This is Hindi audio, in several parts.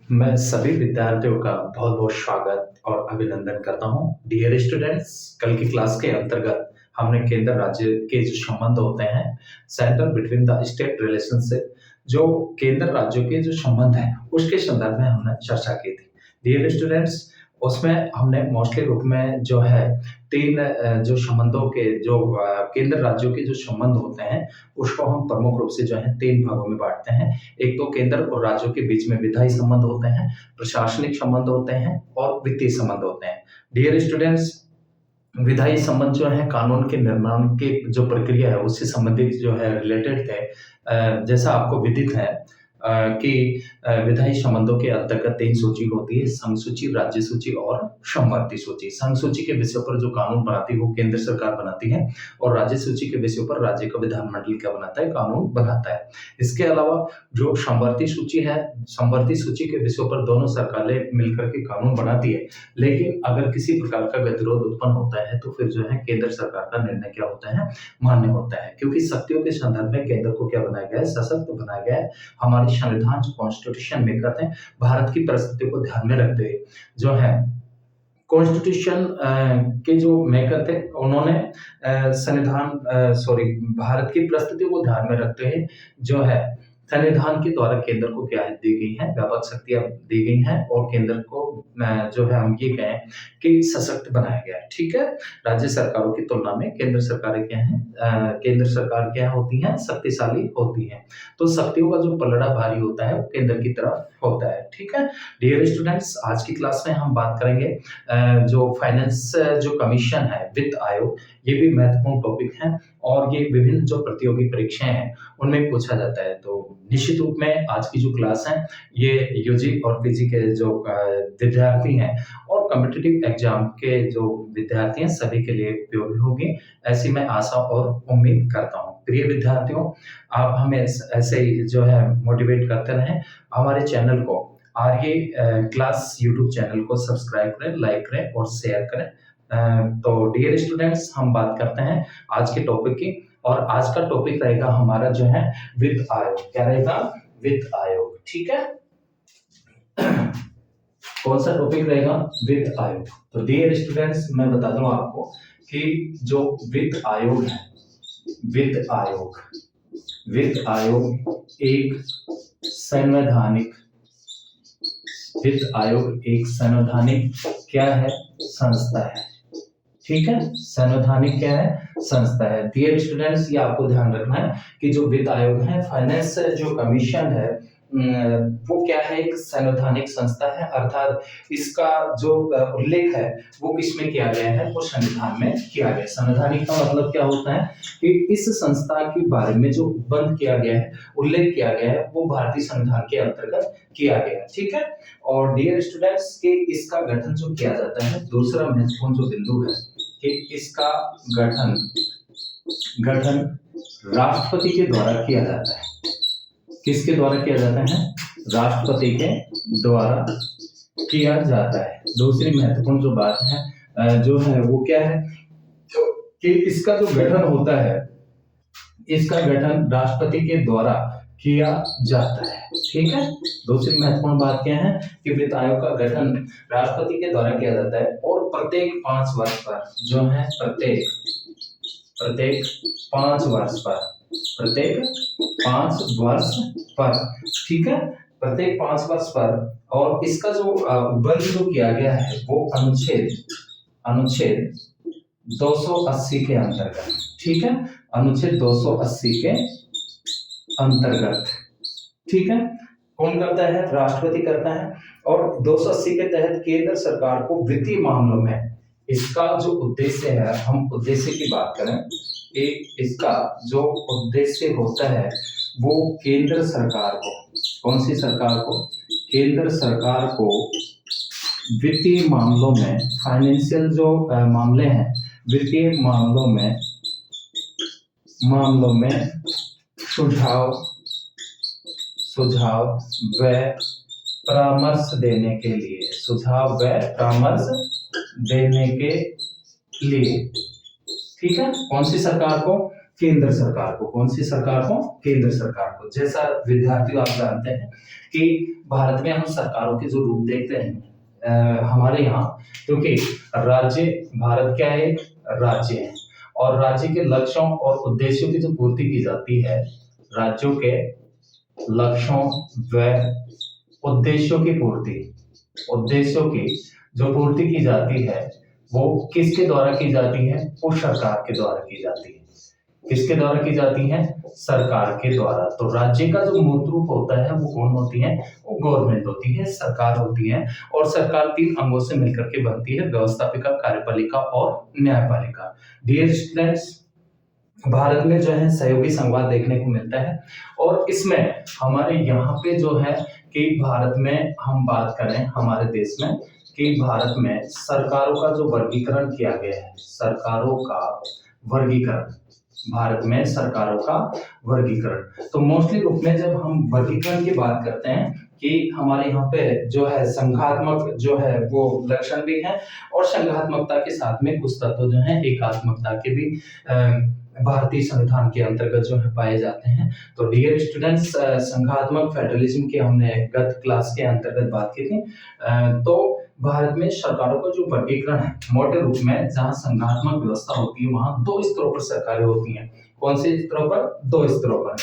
मैं सभी विद्यार्थियों का बहुत-बहुत स्वागत और अभिनंदन करता हूँ। डियर स्टूडेंट्स, कल की क्लास के अंतर्गत हमने केंद्र राज्य के जो संबंध होते हैं, centre between the state relationship, जो केंद्र राज्यों के जो संबंध हैं, उसके संदर्भ में हमने चर्चा की थी। डियर स्टूडेंट्स, उसमें हमने मोस्टली रूप में जो है 3 जो संबंधों के जो केंद्र राज्यों के जो संबंध होते हैं, उसको हम प्रमुख रूप से जो है 3 भागों में बाँटते हैं। एक तो केंद्र और राज्यों के बीच में विधायी संबंध होते हैं, प्रशासनिक संबंध होते हैं और वित्तीय संबंध होते हैं। डियर स्टूडेंट्स, विधायी संबंध जो है कानून के निर्माण की जो प्रक्रिया है उससे संबंधित जो है रिलेटेड थे। जैसा आपको विदित है कि विधायी संबंधों के अंतर्गत 3 सूची होती है, संघ सूची, राज्य सूची और समवर्ती सूची। संघ सूची के विषय पर जो कानून बनाती है वो केंद्र सरकार बनाती है और राज्य सूची के विषय पर राज्य का विधानमंडल क्या बनाता है, कानून बनाता है। इसके अलावा जो समवर्ती सूची है, समवर्ती सूची के विषयों पर दोनों सरकारें मिलकर के कानून बनाती है, लेकिन अगर किसी प्रकार का गतिरोध उत्पन्न होता है तो फिर जो है केंद्र सरकार का निर्णय क्या होता है, मान्य होता है। क्योंकि शक्तियों के संदर्भ में केंद्र को क्या बनाया गया है, सशक्त बनाया गया है। हमारी संविधान जो कॉन्स्टिट्यूशन मेकर हैं, भारत की परिस्थिति को ध्यान में रखते हुए जो है कॉन्स्टिट्यूशन के जो मेकर थे उन्होंने भारत की परिस्थिति को ध्यान में रखते हुए जो है संविधान के द्वारा केंद्र को क्या दी गई है, व्यापक शक्तियां दी गई हैं और केंद्र को जो है हम ये कहें कि सशक्त बनाया गया है। ठीक है, राज्य सरकारों की तुलना में केंद्र सरकारें क्या हैं, केंद्र सरकार क्या होती हैं, शक्तिशाली होती हैं। तो शक्तियों का जो पलड़ा भारी होता है वो केंद्र की तरफ होता है। ठीक है, डियर स्टूडेंट्स, आज की क्लास में हम बात करेंगे जो फाइनेंस जो कमीशन है, वित्त आयोग, ये भी महत्वपूर्ण टॉपिक है और ये विभिन्न जो प्रतियोगी परीक्षाएं हैं उनमें पूछा जाता है। तो निश्चित रूप में आज की जो क्लास है ये यूजी और पीजी के जो विद्यार्थी हैं और कॉम्पिटिटिव एग्जाम के जो विद्यार्थी हैं सभी के लिए उपयोगी होगी, ऐसी मैं आशा और उम्मीद करता हूँ। प्रिय विद्यार्थियों, आप हमें ऐसे ही जो है मोटिवेट करते रहें। हमारे चैनल को आर्य क्लास यूट्यूब चैनल को सब्सक्राइब करें, लाइक करें और शेयर करें। तो डियर स्टूडेंट्स, हम बात करते हैं आज के टॉपिक की और आज का टॉपिक रहेगा हमारा जो है वित्त आयोग। क्या रहेगा? वित्त आयोग। ठीक है, कौन सा टॉपिक रहेगा? वित्त आयोग। तो डियर स्टूडेंट्स, मैं बता दूं आपको कि जो वित्त आयोग है, वित्त आयोग एक संवैधानिक वित्त आयोग एक संवैधानिक क्या है? संस्था है। ठीक है, संवैधानिक क्या है? संस्था है। डियर स्टूडेंट्स, ये आपको ध्यान रखना है कि जो वित्त आयोग है, फाइनेंस जो कमीशन है, वो क्या है? एक संवैधानिक संस्था है, अर्थात इसका जो उल्लेख है वो किसमें किया गया है? वो संविधान में किया गया है। संवैधानिक का मतलब क्या होता है कि इस संस्था के बारे में जो बंद किया गया है, उल्लेख किया गया है, वो भारतीय संविधान के अंतर्गत किया गया है। ठीक है, और डियर स्टूडेंट्स के इसका गठन जो किया जाता है, दूसरा महत्वपूर्ण जो बिंदु है कि इसका गठन राष्ट्रपति के द्वारा किया जाता है। किसके द्वारा किया जाता है? राष्ट्रपति के द्वारा किया जाता है। दूसरी महत्वपूर्ण जो बात है जो है वो क्या है कि इसका जो गठन होता है, इसका गठन राष्ट्रपति के द्वारा किया जाता है। ठीक है, दूसरी महत्वपूर्ण बात क्या है कि वित्त आयोग का गठन राष्ट्रपति के द्वारा किया जाता है और प्रत्येक 5 वर्ष पर जो है प्रत्येक 5 वर्ष पर ठीक है, प्रत्येक 5 वर्ष पर। और इसका जो बंद जो किया गया है वो अनुच्छेद 280 के अंतर्गत। ठीक है, अनुच्छेद 280 के अंतर्गत। ठीक है, कौन करता है? राष्ट्रपति करता है। और 280 के तहत केंद्र सरकार को वित्तीय मामलों में इसका जो उद्देश्य है, हम उद्देश्य की बात करें कि इसका जो उद्देश्य होता है वो केंद्र सरकार को, कौन सी सरकार को? केंद्र सरकार को वित्तीय मामलों में, फाइनेंशियल जो मामले हैं, वित्तीय मामलों में सुझाव व परामर्श देने के लिए। ठीक है, कौन सी सरकार को? केंद्र सरकार को। कौन सी सरकार को? केंद्र सरकार को। जैसा विद्यार्थियों आप जानते हैं कि भारत में हम सरकारों के जो रूप देखते हैं हमारे यहाँ, क्योंकि राज्य, भारत क्या है? राज्य है, और राज्य के लक्ष्यों और उद्देश्यों की जो पूर्ति की जाती है, राज्यों के लक्ष्यों व उद्देश्यों की पूर्ति, उद्देश्यों की जो पूर्ति की जाती है वो किसके द्वारा की जाती है? उस सरकार के द्वारा की जाती है। किसके द्वारा की जाती है? सरकार के द्वारा। तो राज्य का जो मूल रूप होता है वो कौन होती है? वो गवर्नमेंट होती है, सरकार होती है। और सरकार 3 अंगों से मिलकर के बनती है: व्यवस्थापिका, कार्यपालिका और न्यायपालिका। डियर स्टूडेंट्स, भारत में जो है सहयोगी संघवाद देखने को मिलता है, और इसमें हमारे यहाँ पे जो है कि भारत में हम बात करें हमारे देश में कि भारत में सरकारों का जो वर्गीकरण किया गया है, सरकारों का वर्गीकरण, भारत में सरकारों का वर्गीकरण। तो मोस्टली रूप में जब हम वर्गीकरण की बात करते हैं कि हमारे यहाँ पे जो है संघात्मक जो है वो लक्षण भी है, और संघात्मकता के साथ में कुछ तत्व जो है एकात्मकता के भी भारतीय संविधान के अंतर्गत जो है पाए जाते हैं। तो डियर स्टूडेंट्स, संघात्मक फेडरलिज्म की हमने गत क्लास के अंतर्गत बात की थी। तो भारत में सरकारों का जो वर्गीकरण है मोटे रूप में, जहां संघात्मक व्यवस्था होती है वहां 2 स्तरों पर सरकारें होती हैं। कौन से स्तरों पर? 2 स्तरों पर।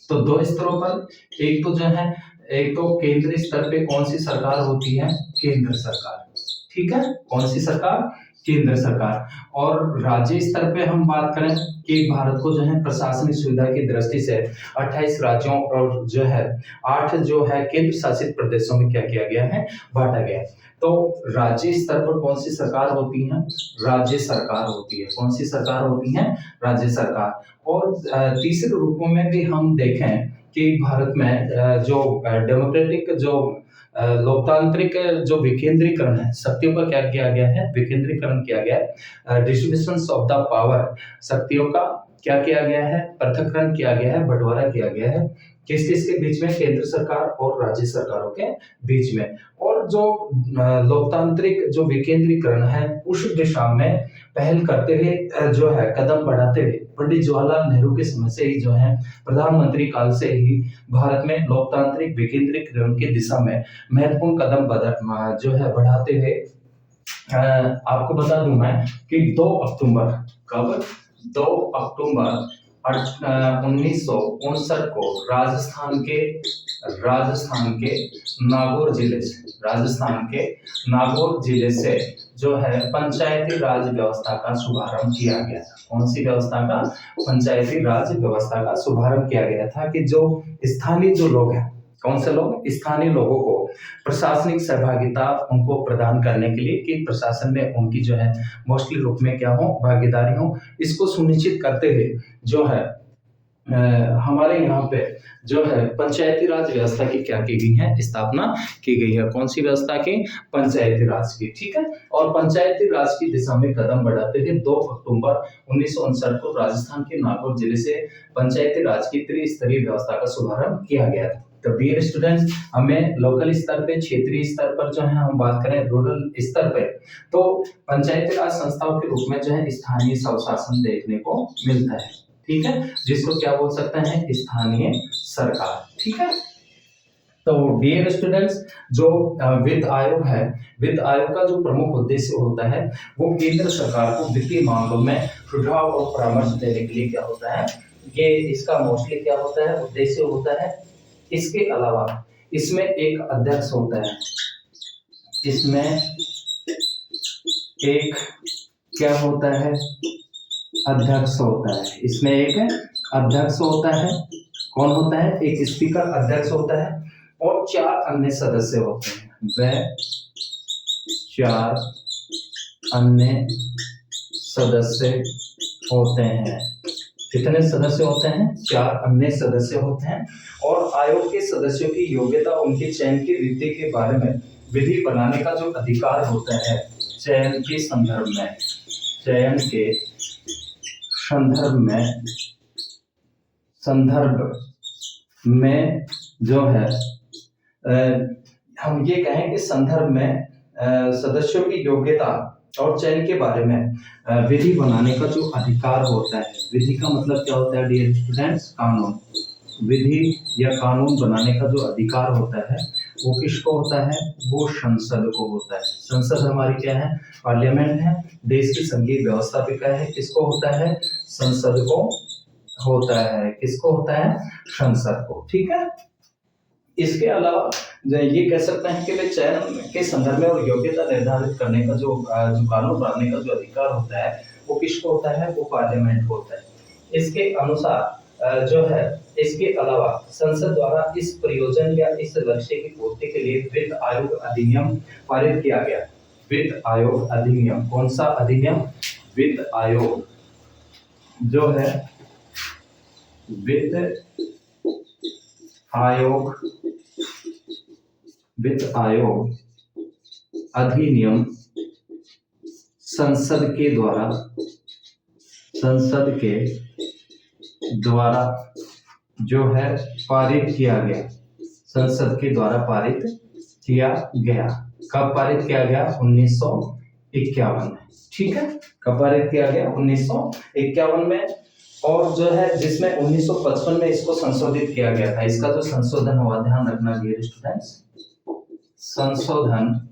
तो 2 स्तरों पर एक तो जो है, एक तो केंद्रीय स्तर पे कौन सी सरकार होती है? केंद्र सरकार। ठीक है, कौन सी सरकार? केंद्र सरकार। और राज्य स्तर पे हम बात करें कि भारत को जो है प्रशासनिक सुविधा की दृष्टि से 28 राज्यों और जो है 8 जो है केंद्र शासित प्रदेशों में क्या किया गया है? बांटा गया है। तो राज्य स्तर पर कौन सी सरकार होती है? राज्य सरकार होती है। कौन सी सरकार होती है? राज्य सरकार। और तीसरे रूपों में भी हम देखें कि भारत में जो डेमोक्रेटिक जो लोकतांत्रिक जो विकेंद्रीकरण है, शक्तियों का क्या किया गया है? विकेंद्रीकरण किया गया है। डिस्ट्रीब्यूशन ऑफ द पावर, शक्तियों का क्या किया गया है? पृथक्करण किया गया है, बंटवारा किया गया है। किस किस के बीच में? केंद्र सरकार और राज्य सरकारों के बीच में। और जो लोकतांत्रिक जो विकेंद्रीकरण है उस दिशा में पहल करते हुए जो है कदम बढ़ाते हुए पंडित जवाहरलाल नेहरू के समय से ही जो है प्रधानमंत्री काल से ही भारत में लोकतांत्रिक विकेंद्रीकरण की दिशा में महत्वपूर्ण कदम जो है बढ़ाते हुए आपको बता दूं मैं कि 2 अक्टूबर, कब? 2 अक्टूबर 1959 को राजस्थान के नागौर जिले से जो है पंचायती राज व्यवस्था का शुभारंभ किया गया था। कौन सी व्यवस्था का? पंचायती राज व्यवस्था का शुभारंभ किया गया था कि जो स्थानीय जो लोग हैं, कौन से लोग? स्थानीय लोगों को प्रशासनिक सहभागिता उनको प्रदान करने के लिए कि प्रशासन में उनकी जो है मोस्टली रूप में क्या हो? भागीदारी हो। इसको सुनिश्चित करते हुए जो है हमारे यहाँ पे जो है पंचायती राज व्यवस्था की क्या की गई है? स्थापना की गई है। कौन सी व्यवस्था की? पंचायती राज की। ठीक है, और पंचायती राज की दिशा में कदम बढ़ाते हुए 2 अक्टूबर 1959 को राजस्थान के नागौर जिले से पंचायती राज की त्रिस्तरीय व्यवस्था का शुभारंभ किया गया था। तो डियर स्टूडेंट्स, हमें लोकल स्तर पे, क्षेत्रीय स्तर पर जो है हम बात करें रूरल स्तर पे, तो पंचायती राज संस्थाओं के रूप में जो है स्थानीय स्वशासन देखने को मिलता है। ठीक है, जिसको क्या बोल सकते हैं? स्थानीय सरकार। ठीक है, तो डियर स्टूडेंट्स, जो वित्त आयोग है, वित्त आयोग का जो प्रमुख उद्देश्य होता है वो केंद्र सरकार को वित्तीय मामलों में सुझाव और परामर्श देने के लिए क्या होता है? ये इसका मोस्टली क्या होता है? उद्देश्य होता है। इसके अलावा इसमें एक अध्यक्ष होता है, इसमें एक क्या होता है? अध्यक्ष होता है। इसमें एक अध्यक्ष होता है। कौन होता है? एक स्पीकर अध्यक्ष होता है, और 4 अन्य सदस्य होते हैं। वह 4 अन्य सदस्य होते हैं। कितने सदस्य होते हैं? 4 अन्य सदस्य होते हैं। और आयोग के सदस्यों की योग्यता, उनके चयन की रीति के बारे में विधि बनाने का जो अधिकार होता है चयन के संदर्भ में जो है हम ये कहें कि संदर्भ में सदस्यों की योग्यता और चयन के बारे में विधि बनाने का जो अधिकार होता है, विधि का मतलब क्या होता है डियर स्टूडेंट्स? कानून। विधि या कानून बनाने का जो अधिकार होता है वो किसको होता है? वो संसद को होता है। संसद हमारी क्या है? पार्लियामेंट है, देश की संघीय व्यवस्थापिका है। किसको होता है? संसद को होता है। किसको होता है? संसद को। ठीक है। इसके अलावा ये कह सकते हैं कि वे चयन के संदर्भ में और योग्यता निर्धारित करने का जो कानून बनाने का जो अधिकार होता है वो किसको होता है? वो पार्लियामेंट को होता है। इसके अनुसार जो है, इसके अलावा संसद द्वारा इस प्रयोजन या इस लक्ष्य की पूर्ति के लिए वित्त आयोग अधिनियम पारित किया गया। वित्त आयोग अधिनियम। कौन सा अधिनियम? वित्त आयोग जो है, वित्त आयोग, वित्त आयोग अधिनियम संसद के द्वारा जो है पारित किया गया। संसद के द्वारा पारित किया गया। कब पारित किया गया? 1951 में। ठीक है। कब पारित किया गया? 1951 में। और जो है जिसमें 1955 में इसको संशोधित किया गया था। इसका जो संशोधन हुआ, ध्यान रखना डियर स्टूडेंट्स, संशोधन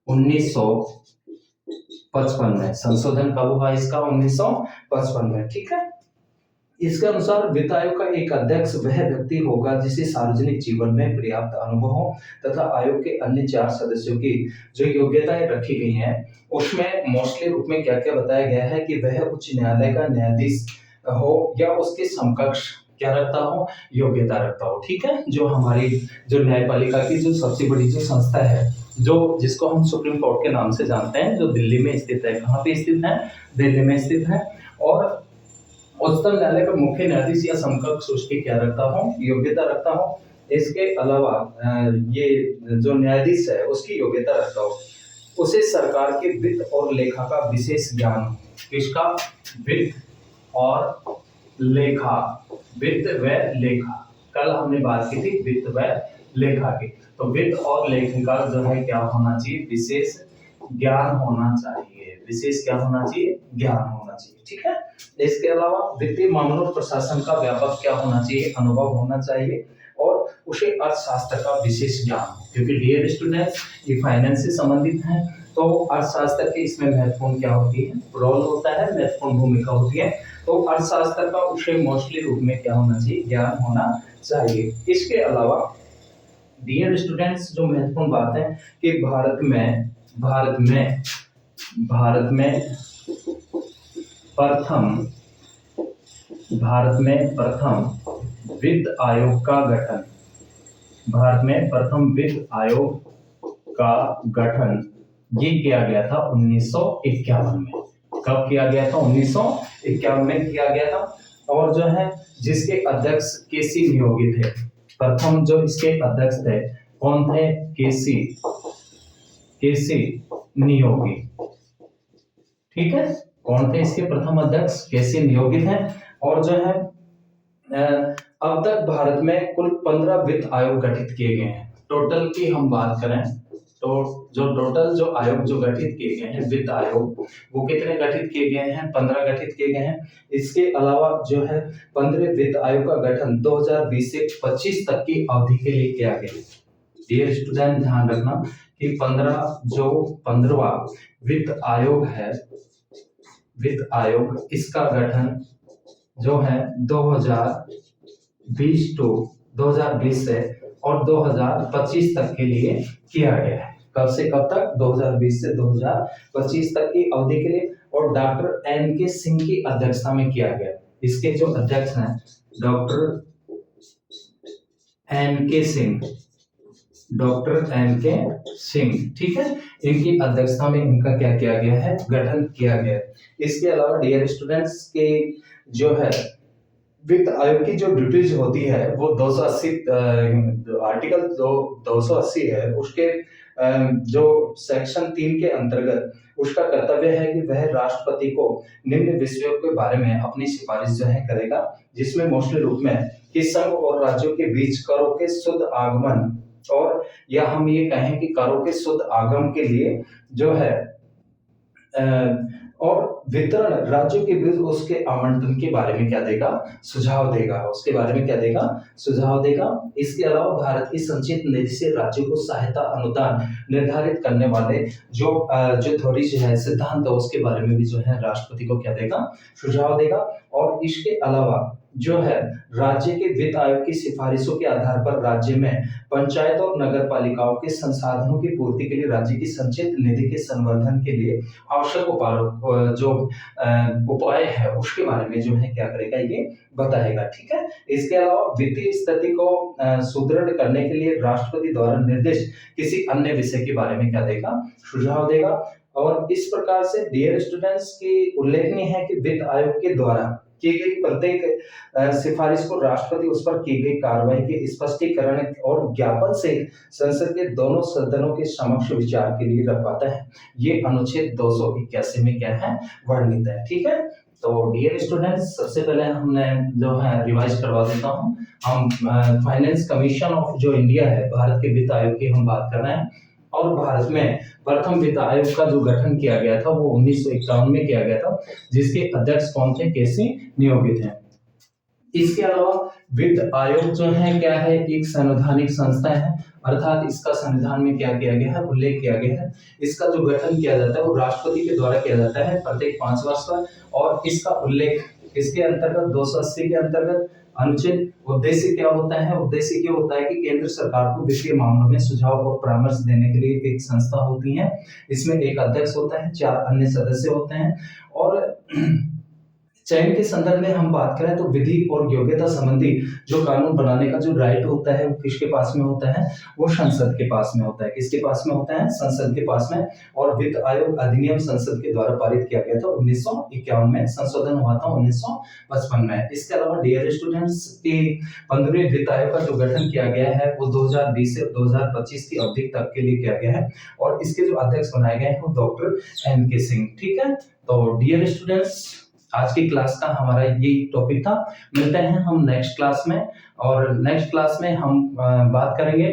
1955 में। संशोधन कब हुआ इसका? 1955 में। ठीक है। इसके अनुसार वित्त आयोग का एक अध्यक्ष वह व्यक्ति होगा जिसे सार्वजनिक जीवन में पर्याप्त अनुभव हो तथा आयोग के अन्य 4 सदस्यों की जो योग्यताएं रखी गई हैं उसमें मोस्टली रूप में क्या क्या बताया गया है कि वह उच्च न्यायालय का न्यायाधीश हो या उसके समकक्ष क्या रखता हो? योग्यता रखता हो। ठीक है। जो हमारी जो न्यायपालिका की जो सबसे बड़ी जो संस्था है, जो जिसको हम सुप्रीम कोर्ट के नाम से जानते हैं, जो दिल्ली में स्थित है। कहाँ पे स्थित है? दिल्ली में स्थित है। और उच्चतम न्यायालय का मुख्य न्यायाधीश या समकक्ष उसकी क्या रखता हूँ? योग्यता रखता हूँ। इसके अलावा ये जो न्यायाधीश है उसकी योग्यता रखता हूँ। उसे सरकार के वित्त और लेखा का विशेष ज्ञान हो। किसका? वित्त और लेखा। वित्त व लेखा। कल हमने बात की थी वित्त व लेखा की। तो वित्त और लेखा का जो है क्या होना चाहिए? विशेष ज्ञान होना चाहिए। विशेष क्या होना चाहिए? ज्ञान होना चाहिए। ठीक है। इसके अलावा वित्तीय मामलों और प्रशासन का व्यापक क्या होना चाहिए? अनुभव होना चाहिए। और उसे अर्थशास्त्र का विशेष ज्ञान, क्योंकि डियर स्टूडेंट्स ये फाइनेंस से संबंधित है, तो अर्थशास्त्र के इसमें महत्वपूर्ण क्या होती है? रोल होता है, महत्वपूर्ण भूमिका होती है। तो अर्थशास्त्र का उसे मोस्टली रूप में क्या होना चाहिए? ज्ञान होना चाहिए। इसके अलावा डियर स्टूडेंट्स जो महत्वपूर्ण बात है कि भारत में प्रथम वित्त आयोग का गठन, भारत में प्रथम वित्त आयोग का गठन ये किया गया था 1951 में। कब किया गया था? 1951 में किया गया था। और जो है जिसके अध्यक्ष केसी नियोगी थे। प्रथम जो इसके अध्यक्ष थे कौन थे? केसी नियोगी। ठीक है। कौन थे इसके प्रथम अध्यक्ष? केसी नियोगी थे। और जो है अब तक भारत में कुल 15 वित्त आयोग गठित किए गए हैं। टोटल की हम बात करें तो जो टोटल जो आयोग जो गठित किए गए हैं वित्त आयोग, वो कितने गठित किए गए हैं? 15 गठित किए गए हैं। इसके अलावा जो है 15 वित्त आयोग का गठन 2020 से 25 तक की अवधि के लिए किया गया। डियर स्टूडेंट ध्यान रखना कि 15वां वित्त आयोग है, वित्त आयोग, इसका गठन जो है 2020 से और 2025 तक के लिए किया गया है। कब से कब तक? 2020 से 2025 तक की अवधि के लिए। और डॉक्टर एन के सिंह की अध्यक्षता में किया गया। इसके जो अध्यक्ष हैं डॉक्टर एन के सिंह। ठीक है। इनकी अध्यक्षता में इनका क्या किया गया है? गठन किया गया। इसके अलावा डियर स्टूडेंट्स के जो है वित्त आयोग की जो ड्यूटीज होती है वो 280 आर्टिकल 280 है उसके जो सेक्शन 3 के अंतर्गत उसका कर्तव्य है कि वह राष्ट्रपति को निम्न विषयों के बारे में अपनी सिफारिश जो है करेगा, जिसमें मोस्टली रूप में कि संघ और राज्यों के बीच करों के शुद्ध आगमन, और या हम ये कहें कि करों के शुद्ध आगम के लिए जो है और वितरण राज्यों के बीच उसके आवंटन के बारे में क्या देगा, सुझाव देगा, उसके बारे में क्या देगा, सुझाव देगा। इसके अलावा भारत की संचित निधि से राज्यों को सहायता अनुदान निर्धारित करने वाले जो थ्योरीज है, सिद्धांत है, उसके बारे में भी जो है राष्ट्रपति को क्या देगा, सुझाव देगा। और इसके अलावा जो है राज्य के वित्त आयोग की सिफारिशों के आधार पर राज्य में पंचायत और नगर पालिकाओं के संसाधनों की पूर्ति के लिए राज्य की संचित निधि के संवर्धन के लिए आवश्यक उपाय है उसके बारे में जो है क्या करेगा, ये बताएगा। ठीक है। इसके अलावा वित्तीय स्थिति को सुदृढ़ करने के लिए राष्ट्रपति द्वारा निर्दिष्ट किसी अन्य विषय के बारे में क्या देगा, सुझाव देगा। और इस प्रकार से डियर स्टूडेंट्स की उल्लेखनीय है कि वित्त आयोग के द्वारा की गई प्रत्येक सिफारिश को राष्ट्रपति उस पर की गई कार्रवाई के स्पष्टीकरण और ज्ञापन से संसद के दोनों सदनों के समक्ष विचार के लिए रखवाता है। ये अनुच्छेद 281 में क्या है, वर्णित है। ठीक है। तो डियर स्टूडेंट्स, सबसे पहले हमने जो है रिवाइज करवा देता हूँ। हम फाइनेंस कमीशन ऑफ जो इंडिया है, भारत के वित्त आयोग की हम बात कर रहे हैं। और भारत में प्रथम वित्त आयोग का जो गठन किया गया था वो 1951 में किया गया था, जिसके अध्यक्ष कौन थे, केसी नियोगित हैं। इसके अलावा वित्त आयोग जो है क्या है, एक संवैधानिक संस्था है, अर्थात इसका संविधान में क्या किया गया है, उल्लेख किया गया है। इसका जो गठन किया जाता है वो राष्ट्रपति के द्वारा किया जाता है प्रत्येक 5 वर्ष पर। और इसका उल्लेख इसके अंतर्गत 280 के अंतर्गत अनुच्छेद उद्देश्य क्या होता है, उद्देश्य ये होता है कि केंद्र सरकार को वित्तीय मामलों में सुझाव और परामर्श देने के लिए एक संस्था होती है। इसमें एक अध्यक्ष होता है, 4 अन्य सदस्य होते हैं। और चयन के संदर्भ में हम बात करें तो विधि और योग्यता संबंधी जो कानून बनाने का जो राइट होता है वो किसके पास में होता है, वो संसद के पास में होता है। किसके पास में होता है, संसद के पास में। और वित्त आयोग अधिनियम संसद के द्वारा पारित किया गया था 1951 में, संशोधन हुआ था 1955 में। इसके अलावा डियर स्टूडेंट्स की 15वें वित्त आयोग का जो गठन किया गया है वो 2020 से 2025 की अवधि तक के लिए किया गया है। और इसके जो अध्यक्ष बनाए गए हैं वो डॉक्टर NK सिंह। ठीक है। तो डियर स्टूडेंट्स, आज की क्लास का हमारा यही टॉपिक था। मिलते हैं हम नेक्स्ट क्लास में। और नेक्स्ट क्लास में हम बात करेंगे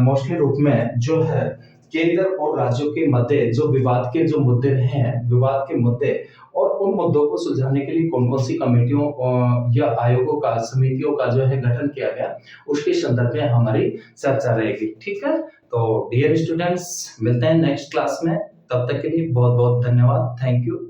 मोस्टली रूप में जो है केंद्र और राज्यों के मध्य जो विवाद के जो मुद्दे रहे हैं, विवाद के मुद्दे और उन मुद्दों को सुलझाने के लिए कौन कौन सी कमेटियों या आयोगों का, समितियों का जो है गठन किया गया, उसके संदर्भ में हमारी चर्चा रहेगी। ठीक है। तो डियर स्टूडेंट्स, मिलते हैं नेक्स्ट क्लास में। तब तक के लिए बहुत बहुत धन्यवाद। Thank you.